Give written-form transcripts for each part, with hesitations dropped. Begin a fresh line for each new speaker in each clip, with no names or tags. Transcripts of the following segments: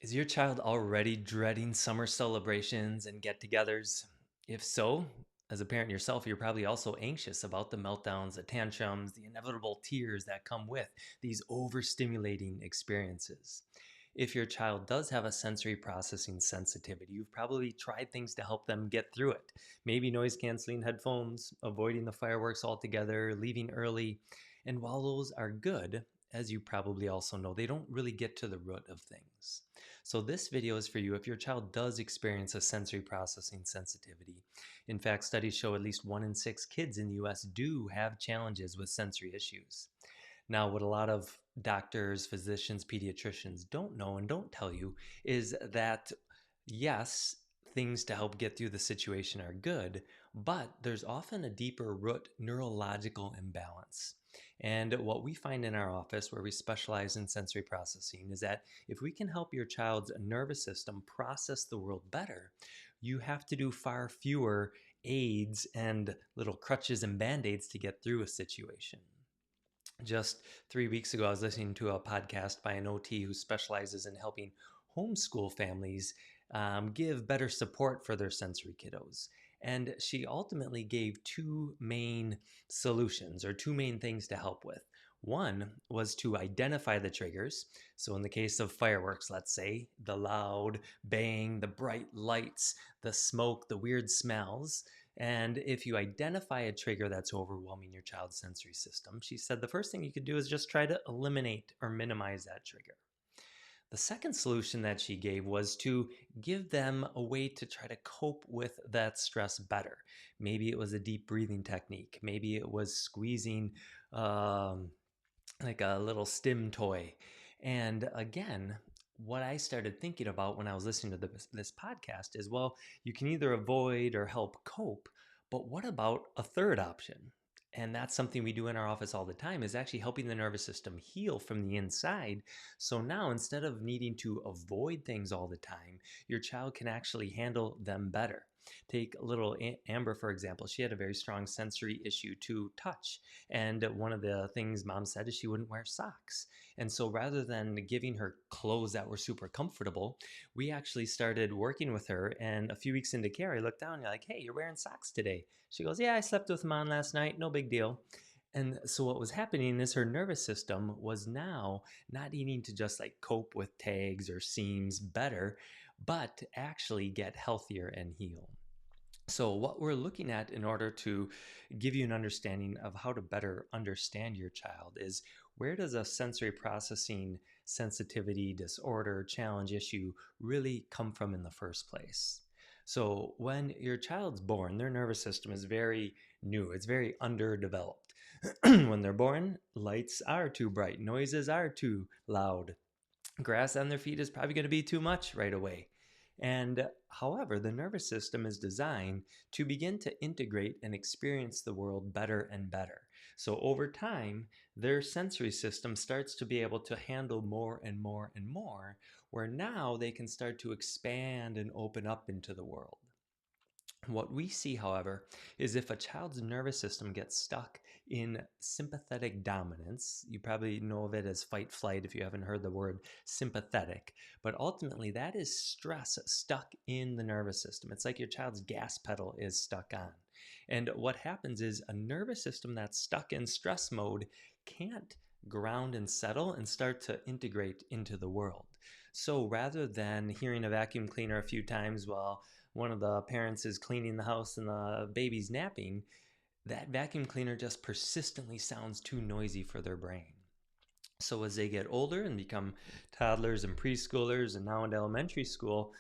Is your child already dreading summer celebrations and get togethers? If so, as a parent yourself, you're probably also anxious about the meltdowns, the tantrums, the inevitable tears that come with these overstimulating experiences. If your child does have a sensory processing sensitivity, you've probably tried things to help them get through it. Maybe noise canceling headphones, avoiding the fireworks altogether, leaving early. And while those are good, as you probably also know, they don't really get to the root of things. So, this video is for you if your child does experience a sensory processing sensitivity. In fact, studies show at least 1 in 6 kids in the US do have challenges with sensory issues. Now, what a lot of doctors, physicians, pediatricians don't know and don't tell you is that yes, things to help get through the situation are good, but there's often a deeper root neurological imbalance. And what we find in our office, where we specialize in sensory processing, is that if we can help your child's nervous system process the world better, you have to do far fewer aids and little crutches and band aids to get through a situation. Just 3 weeks ago, I was listening to a podcast by an OT who specializes in helping homeschool families give better support for their sensory kiddos. And she ultimately gave two main solutions or two main things to help with. One was to identify the triggers. So, in the case of fireworks, let's say, the loud bang, the bright lights, the smoke, the weird smells. And if you identify a trigger that's overwhelming your child's sensory system, she said the first thing you could do is just try to eliminate or minimize that trigger. The second solution that she gave was to give them a way to try to cope with that stress better. Maybe it was a deep breathing technique. Maybe it was squeezing um, like a little stim toy. And again, what I started thinking about when I was listening to this podcast is well, you can either avoid or help cope, but what about a third option? And that's something we do in our office all the time is actually helping the nervous system heal from the inside. So now instead of needing to avoid things all the time, your child can actually handle them better. Take little Amber, for example. She had a very strong sensory issue to touch. And one of the things mom said is she wouldn't wear socks. And so rather than giving her clothes that were super comfortable, we actually started working with her. And a few weeks into care, I looked down and you're like, hey, you're wearing socks today. She goes, yeah, I slept with them on last night. No big deal. And so what was happening is her nervous system was now not needing to just like cope with tags or seams better, but actually get healthier and heal. So, what we're looking at in order to give you an understanding of how to better understand your child is where does a sensory processing sensitivity disorder challenge issue really come from in the first place? So, when your child's born, their nervous system is very new, it's very underdeveloped. When they're born, lights are too bright, noises are too loud, grass on their feet is probably going to be too much right away. And however, the nervous system is designed to begin to integrate and experience the world better and better. So over time, their sensory system starts to be able to handle more and more and more, where now they can start to expand and open up into the world. What we see, however, is if a child's nervous system gets stuck in sympathetic dominance, you probably know of it as fight flight if you haven't heard the word sympathetic, but ultimately that is stress stuck in the nervous system. It's like your child's gas pedal is stuck on. And what happens is a nervous system that's stuck in stress mode can't ground and settle and start to integrate into the world. So rather than hearing a vacuum cleaner a few times while one of the parents is cleaning the house and the baby's napping, that vacuum cleaner just persistently sounds too noisy for their brain. So as they get older and become toddlers and preschoolers and now into elementary school,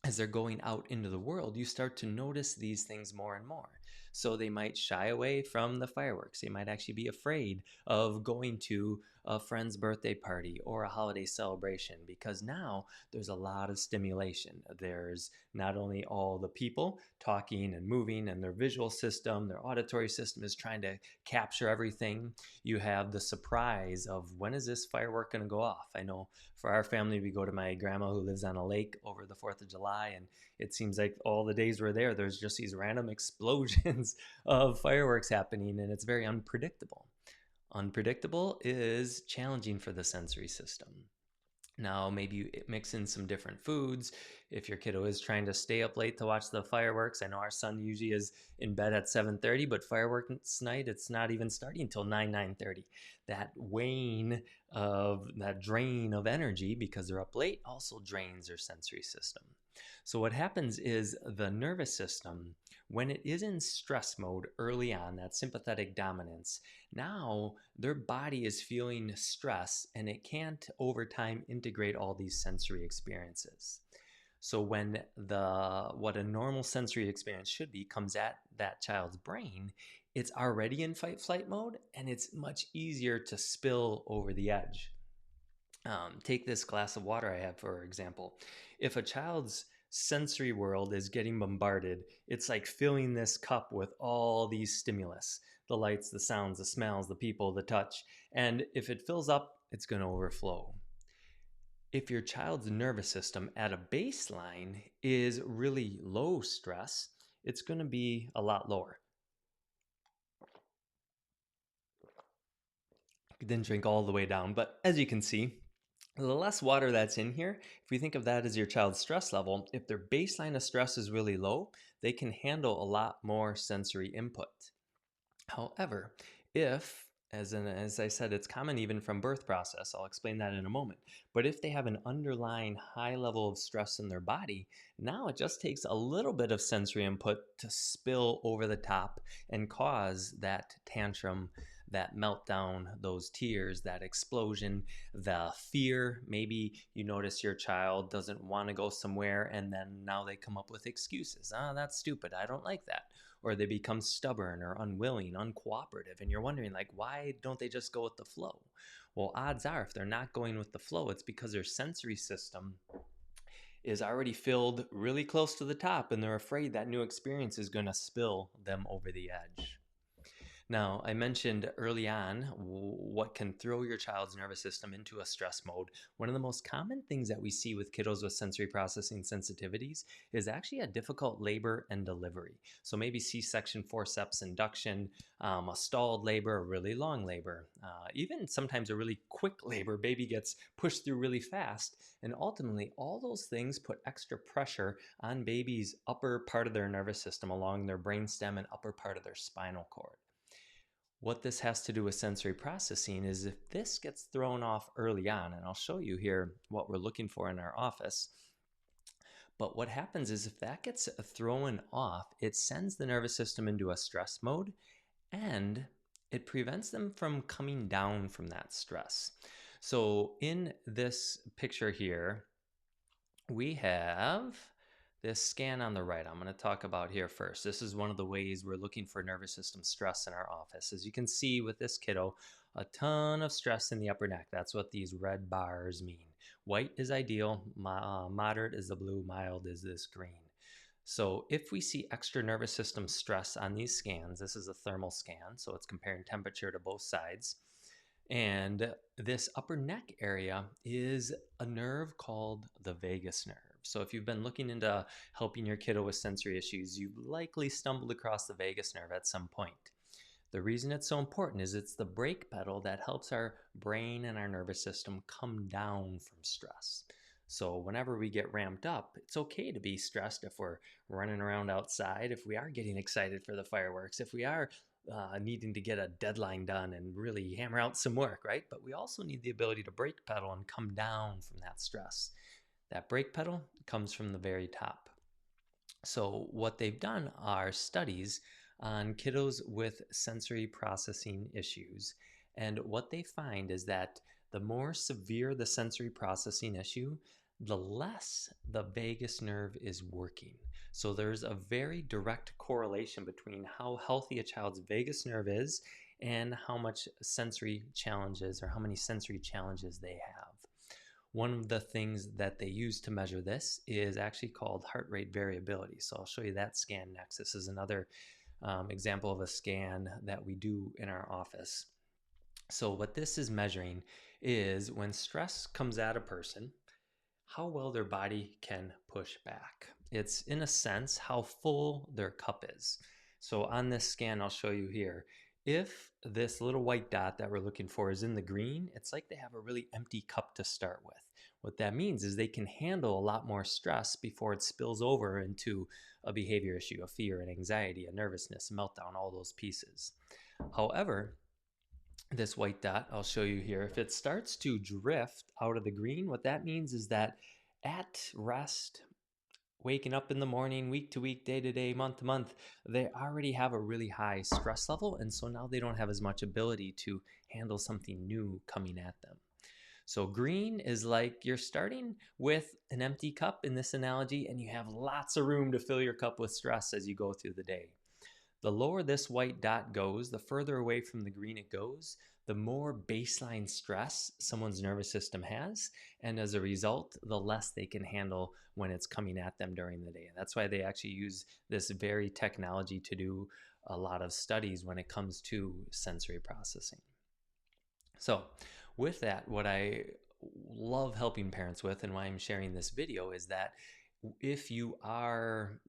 as they're going out into the world, you start to notice these things more and more. So they might shy away from the fireworks. They might actually be afraid of going to a friend's birthday party or a holiday celebration because now there's a lot of stimulation. There's not only all the people talking and moving and their visual system, their auditory system is trying to capture everything. You have the surprise of when is this firework going to go off? I know for our family, we go to my grandma who lives on a lake over the 4th of July, and it seems like all the days we're there, there's just these random explosions of fireworks happening, and it's very unpredictable. Unpredictable is challenging for the sensory system. Now, maybe you mix in some different foods. If your kiddo is trying to stay up late to watch the fireworks, I know our son usually is in bed at 7:30, but fireworks night, it's not even starting until 9:30. That that drain of energy because they're up late also drains their sensory system. So what happens is the nervous system, when it is in stress mode early on, that sympathetic dominance, now their body is feeling stress and it can't over time integrate all these sensory experiences. So when the what a normal sensory experience should be comes at that child's brain, it's already in fight flight mode and it's much easier to spill over the edge. Take this glass of water I have, for example. If a child's sensory world is getting bombarded, it's like filling this cup with all these stimulus: the lights, the sounds, the smells, the people, the touch. And if it fills up, it's going to overflow. If your child's nervous system at a baseline is really low stress, it's going to be a lot lower. You then drink all the way down. But as you can see, the less water that's in here, if we think of that as your child's stress level, if their baseline of stress is really low, they can handle a lot more sensory input. However, if, as I said, it's common even from birth process, I'll explain that in a moment. But if they have an underlying high level of stress in their body, now it just takes a little bit of sensory input to spill over the top and cause that tantrum, that meltdown, those tears, that explosion, the fear. Maybe you notice your child doesn't want to go somewhere and then now they come up with excuses. That's stupid. I don't like that. Or they become stubborn or unwilling, uncooperative, and you're wondering, like, why don't they just go with the flow? Well, odds are if they're not going with the flow, it's because their sensory system is already filled really close to the top and they're afraid that new experience is going to spill them over the edge. Now, I mentioned early on what can throw your child's nervous system into a stress mode. One of the most common things that we see with kiddos with sensory processing sensitivities is actually a difficult labor and delivery. So maybe C-section, forceps induction, a stalled labor, a really long labor, even sometimes a really quick labor. Baby gets pushed through really fast. And ultimately, all those things put extra pressure on baby's upper part of their nervous system along their brainstem and upper part of their spinal cord. What this has to do with sensory processing is if this gets thrown off early on, and I'll show you here what we're looking for in our office. But what happens is if that gets thrown off, it sends the nervous system into a stress mode and it prevents them from coming down from that stress. So in this picture here, we have this scan on the right I'm going to talk about here first. This is one of the ways we're looking for nervous system stress in our office. As you can see with this kiddo, a ton of stress in the upper neck. That's what these red bars mean. White is ideal, moderate is the blue, mild is this green. So if we see extra nervous system stress on these scans, this is a thermal scan, so it's comparing temperature to both sides. And this upper neck area is a nerve called the vagus nerve. So if you've been looking into helping your kiddo with sensory issues, you've likely stumbled across the vagus nerve at some point. The reason it's so important is it's the brake pedal that helps our brain and our nervous system come down from stress. So whenever we get ramped up, it's okay to be stressed if we're running around outside, if we are getting excited for the fireworks, if we are needing to get a deadline done and really hammer out some work, right? But we also need the ability to brake pedal and come down from that stress. That brake pedal comes from the very top. So, what they've done are studies on kiddos with sensory processing issues. And what they find is that the more severe the sensory processing issue, the less the vagus nerve is working. So, there's a very direct correlation between how healthy a child's vagus nerve is and how much sensory challenges or how many sensory challenges they have. One of the things that they use to measure this is actually called heart rate variability. So I'll show you that scan next. This is another example of a scan that we do in our office. So what this is measuring is when stress comes at a person, how well their body can push back. It's, in a sense, how full their cup is. So on this scan, I'll show you here. If this little white dot that we're looking for is in the green, it's like they have a really empty cup to start with. What that means is they can handle a lot more stress before it spills over into a behavior issue, a fear, an anxiety, a nervousness, a meltdown, all those pieces. However, this white dot I'll show you here, if it starts to drift out of the green, what that means is that at rest, waking up in the morning, week to week, day to day, month to month, they already have a really high stress level. And so now they don't have as much ability to handle something new coming at them. So, green is like you're starting with an empty cup in this analogy, and you have lots of room to fill your cup with stress as you go through the day. The lower this white dot goes, the further away from the green it goes, the more baseline stress someone's nervous system has. And as a result, the less they can handle when it's coming at them during the day. And that's why they actually use this very technology to do a lot of studies when it comes to sensory processing. So, with that, what I love helping parents with and why I'm sharing this video is that if you are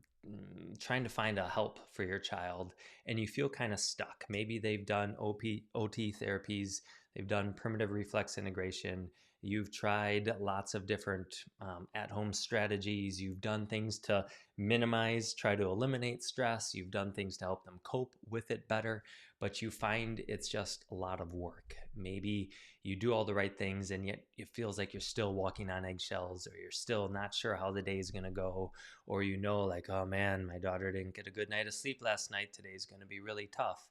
trying to find a help for your child and you feel kind of stuck, maybe they've done OT therapies, they've done primitive reflex integration, you've tried lots of different at home strategies, you've done things to minimize, try to eliminate stress, you've done things to help them cope with it better, but you find it's just a lot of work. Maybe you do all the right things and yet it feels like you're still walking on eggshells, or you're still not sure how the day is going to go, or like, oh man, my daughter didn't get a good night of sleep last night, today's going to be really tough.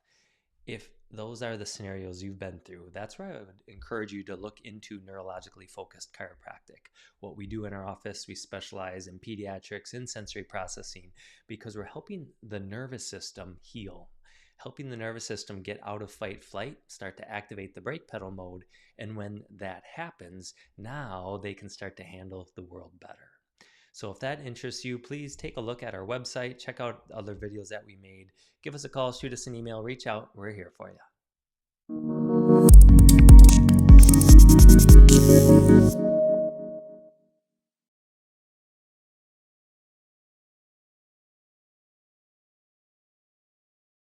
If those are the scenarios you've been through, that's where I would encourage you to look into neurologically focused chiropractic. What we do in our office, we specialize in pediatrics and sensory processing because we're helping the nervous system heal, helping the nervous system get out of fight flight, start to activate the brake pedal mode. And when that happens, now they can start to handle the world better. So if that interests you, please take a look at our website, check out other videos that we made, give us a call, shoot us an email, reach out. We're here for you.